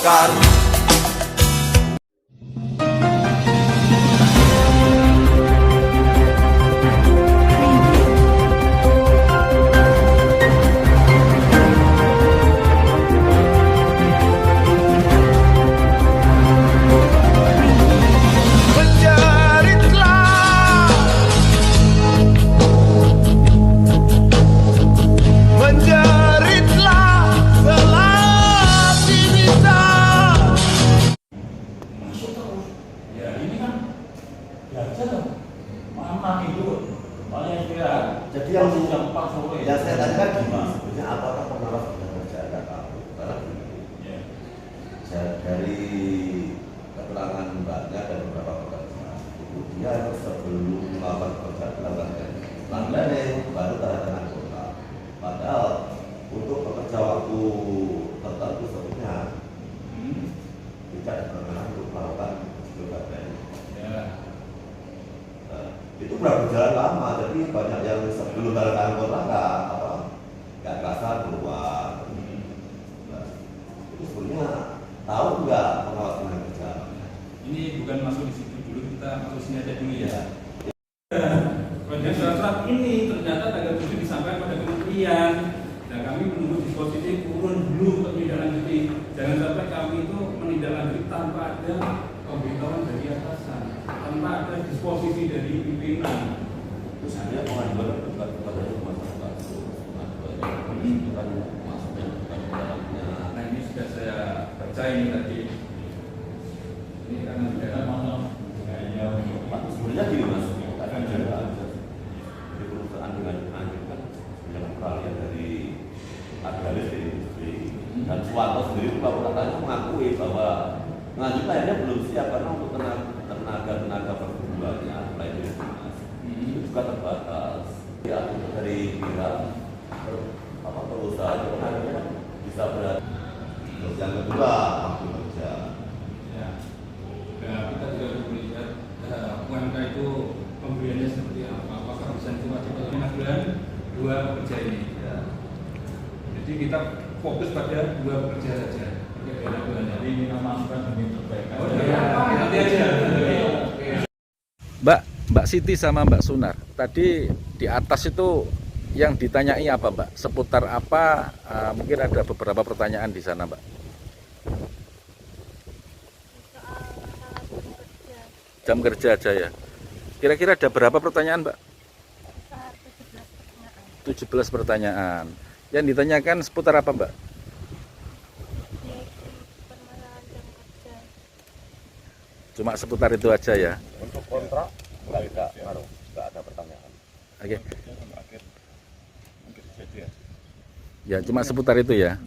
Golkar. Jadi yang saya tanyakan gimana sebenarnya apakah pengawas sudah kerja ada tahu? Karena dari keterangan mbaknya dan beberapa pekerja itu dia sebelum melakukan pekerjaan melakukan landai baru tanda tangan kontrak. Padahal untuk pekerja waktu tertentu sebetulnya tidak ada perkenan untuk melakukan landai. Itu berjalan lama, jadi banyak yang sebelum tanda tangan kontrak nggak kasar keluar. Itu sebenarnya tahu nggak pengawas tenaga kerja? Ini bukan masuk di situ dulu, kita masuk sini aja dulu ya. Kemudian surat ini ternyata tanggal 7 disampaikan pada kementerian, dan kami menunggu disposisi turun dulu untuk menindaklanjuti. Jangan sampai kami itu menindaklanjuti tanpa ada pemberitahuan dari atasan, tanpa ada disposisi dari pimpinan. Terus ada pengaduan kepada masyarakat. Nah ini sudah saya baca ini tadi. Ini karena sudah Sebenarnya gini mas, akan ada di perusahaan dengan anjurkan yang peralihan dari agraris ke industri dan Suwanto sendiri kalau katanya mengakui bahwa lanjut akhirnya belum siap karena untuk tenaga pertumbuhannya mulai dari dinas itu juga terbatas ya dari kira perusahaan itu akhirnya bisa berat. Terus yang kedua waktu kerja ya, kita juga harus melihat UMK itu pembeliannya seperti apa, apakah bisa cuma 5 bulan 2 pekerja ini ya. Jadi kita fokus pada 2 pekerja saja. Jadi ini masukan demi perbaikan. Nanti aja. Mbak Siti sama Mbak Sunar, tadi di atas itu yang ditanyai apa Mbak? Seputar apa? Mungkin ada beberapa pertanyaan di sana Mbak. Jam kerja aja ya. Kira-kira ada berapa pertanyaan Mbak? 17 pertanyaan. Yang ditanyakan seputar apa Mbak? Cuma seputar itu aja ya. untuk kontrak nggak ada pertanyaan. Oke. Ya cuma seputar itu ya.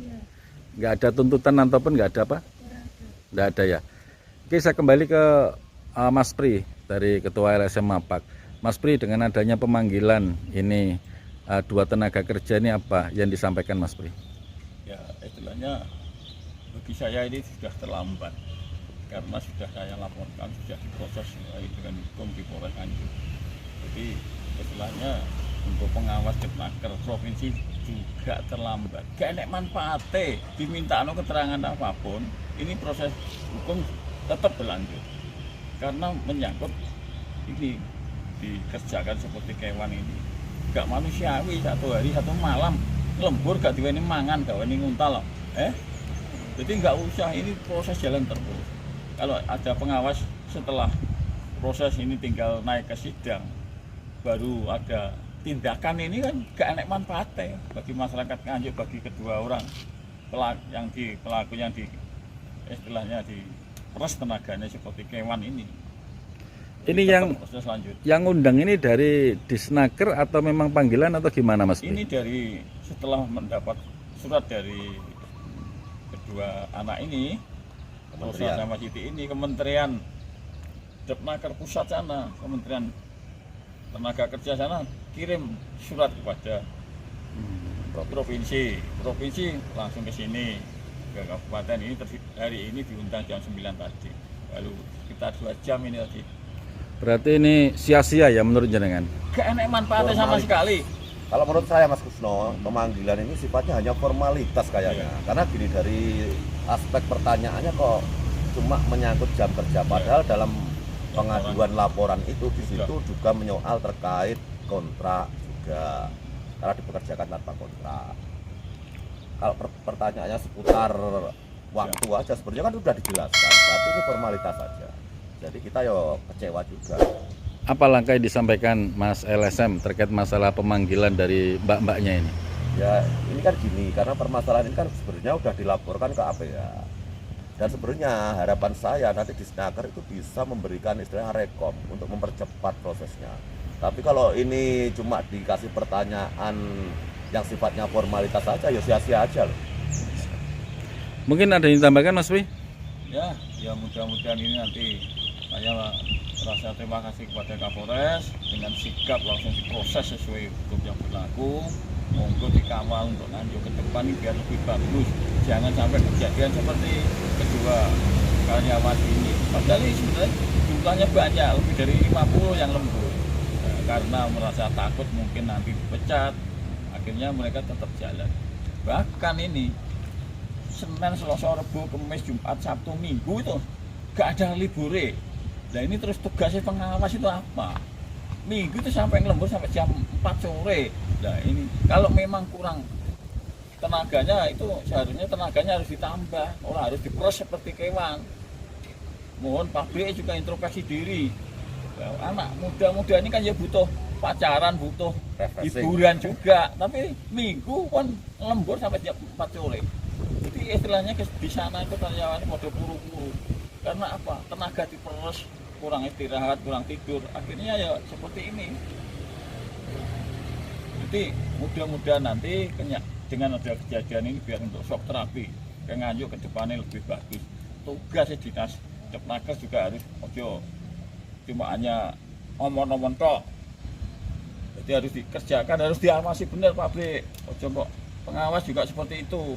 Nggak ada tuntutan ataupun nggak ada apa? Nggak ada ya. Oke, saya kembali ke Mas Pri dari Ketua LSM Mapak. Mas Pri, dengan adanya pemanggilan ini 2 tenaga kerja ini apa yang disampaikan Mas Pri? Ya istilahnya bagi saya ini sudah terlambat karena sudah saya laporkan, sudah diproses dengan hukum di Polres Nganjuk. Jadi istilahnya untuk pengawas Depnaker provinsi juga terlambat. Gak enak manfaatnya diminta keterangan apapun, ini proses hukum tetap berlanjut karena menyangkut ini dikerjakan seperti kewan ini gak manusiawi, 1 hari 1 malam lembur gak diweni mangan, gak diweni nguntal jadi nggak usah, ini proses jalan terus. Kalau ada pengawas setelah proses ini tinggal naik ke sidang baru ada tindakan, ini kan gak enak manfaatnya bagi masyarakat Nganjuk, bagi kedua orang pelaku yang di istilahnya di peras tenaganya seperti kewan ini. Ini yang undang ini dari Disnaker atau memang panggilan atau gimana Mas? Ini dari setelah mendapat surat dari kedua anak ini, Rosa sama Siti ini, Kementerian Depnaker pusat sana, Kementerian Tenaga Kerja sana kirim surat kepada provinsi langsung ke sini ke kabupaten ini. Hari ini diundang jam 9 tadi, lalu sekitar 2 jam ini tadi. Berarti ini sia-sia ya menurut jenengan? Gak enak manfaatnya sama sekali. Kalau menurut saya Mas Kusno, pemanggilan ini sifatnya hanya formalitas kayaknya. Karena gini, dari aspek pertanyaannya kok cuma menyangkut jam kerja, padahal dalam pengaduan laporan itu di situ juga menyoal terkait kontrak juga, karena dipekerjakan tanpa kontrak. Kalau pertanyaannya seputar waktu aja sebenarnya kan sudah dijelaskan, berarti ini formalitas saja. Jadi kita yo kecewa juga. Apa langkah yang disampaikan Mas LSM terkait masalah pemanggilan dari mbak-mbaknya ini? Ya ini kan gini, karena permasalahan ini kan sebenarnya udah dilaporkan ke APH. Dan sebenarnya harapan saya nanti di Snaker itu bisa memberikan istilahnya rekom untuk mempercepat prosesnya. Tapi kalau ini cuma dikasih pertanyaan yang sifatnya formalitas saja, ya sia-sia aja loh. Mungkin ada yang ditambahkan Mas Pri? Ya mudah-mudahan ini nanti saya rasa terima kasih kepada Kapolres dengan sigap langsung diproses sesuai hukum yang berlaku. Monggo dikawal untuk lanjut ke depan ini biar lebih bagus. Jangan sampai kejadian seperti kedua karyawan ini. Padahal ini sebenarnya jumlahnya banyak, lebih dari 50 yang lembur. Nah, karena merasa takut mungkin nanti dipecat, akhirnya mereka tetap jalan. Bahkan ini Senin, Selasa, Rabu, Kamis, Jumat, Sabtu, Minggu itu gak ada libure. Nah ini terus tugasnya pengawas itu apa? Minggu itu sampai ngelembur sampai jam 4 sore. Nah ini kalau memang kurang tenaganya itu seharusnya tenaganya harus ditambah, orang harus diproses seperti kewan. Mohon pabrik juga introspeksi diri. Nah, anak muda-muda ini kan ya butuh pacaran, butuh hiburan juga. Tapi minggu kan lembur sampai jam 4 sore. Jadi istilahnya di sana itu karyawan mode buru-buru. Karena apa? Tenaga diperes, kurang istirahat, kurang tidur, akhirnya ya seperti ini. Jadi mudah-mudahan nanti dengan ada kejadian ini biar untuk shock terapi ke Nganjuk ke depannya lebih bagus. Tugas dinas Depnaker juga harus ojo cuma hanya omong-omong tok. Jadi harus dikerjakan, harus diawasi benar pabrik. Ojo kok pengawas juga seperti itu.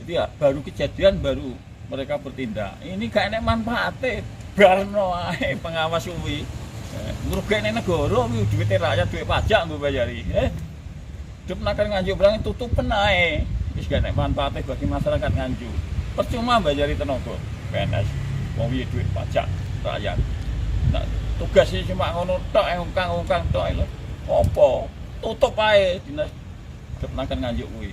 Jadi ya baru kejadian baru mereka bertindak. Ini gak enak manfaatnya. Barno ae pengawas kuwi. Ngrugekne negara kuwi duwite rakyat, duit pajak mbok bayari. Depnaker Nganjuk berang tutupen ae. Wis gak enak manfaatnya bagi masyarakat Nganjuk. Percuma bayari tenaga PNS. Wong iki duit pajak rakyat. Nah, tugasnya cuma ngono tok ungkang-ungkang tok lho. Apa? Tutup ae dinas Depnaker Nganjuk kuwi.